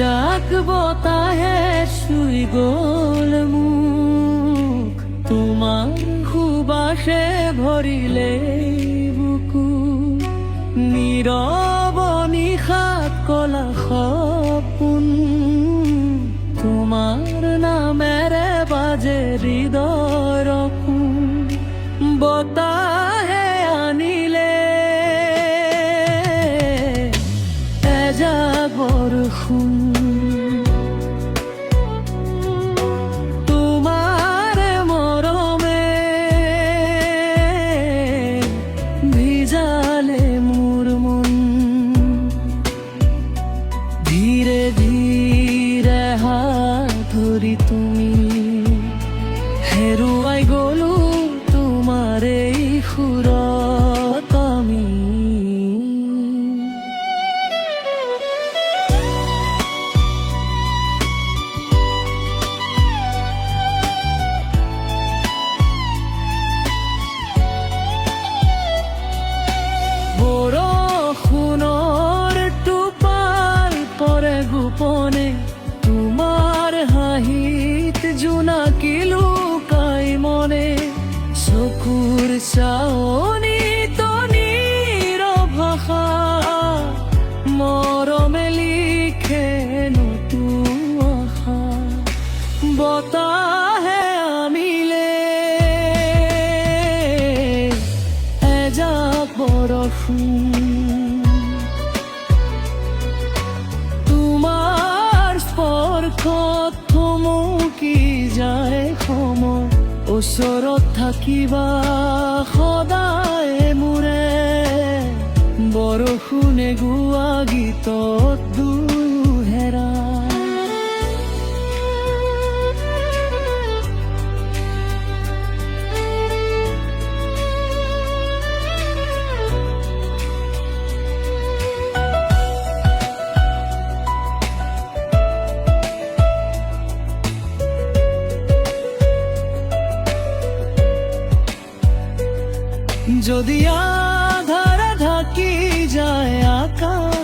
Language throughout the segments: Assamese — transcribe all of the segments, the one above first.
যাক বতাহে শুই গ'ল মুখ, তোমাৰ সুবাসে ভৰিলে বুকু। নীৰৱ নিশাত কলা সপোন, তোমাৰ নামেৰে বাজে হৃদয়ৰ কোণ। বতাহে আনিলে এজাক বৰষুণ, তোমাৰ মৰমে ভিজালে মোৰ মন। ধীৰে ধীৰে হাত ধৰি তুমি হেৰুৱাই গ'লো তোমাৰ এই সুৰত আমি। বৰষুণৰ টোপাল পৰে গোপনে, তোমাৰ হাঁহিত জোনাকী লুকাই মনে। চকুৰ চাৱনিত নীৰৱ ভাষা, মৰমে লিখে নতুন আশা। বতাহে আনিলে এজাক বৰষুণ, তোমাৰ স্পৰ্শত থমকি যায় সময়। ওচৰত থাকিবা সদায় মোৰে, বৰষুণে গোৱা গীতত দুয়ো হেৰাই। যদি আধাৰে ঢাকি যায় আকাশ,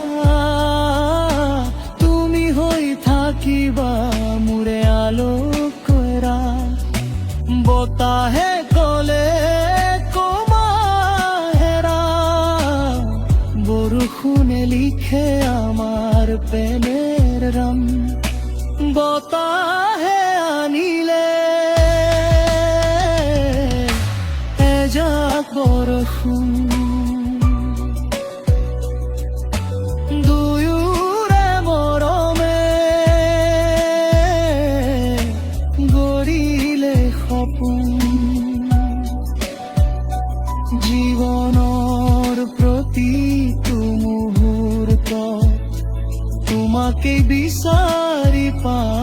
তুমি হৈ থাকিবা মোৰে আলোকৰা। বতাহে কলে কমা হেৰা, বৰষুণে লিখে আমাৰ প্ৰেমৰ ৰাম। বতাহে আনিলে এজাক বৰষুণ, দুয়োৰে মৰমে গঢ়িলে সপোন। জীৱনৰ প্ৰতিটো মুহূৰ্ত তোমাকে বিচাৰি পাওঁ।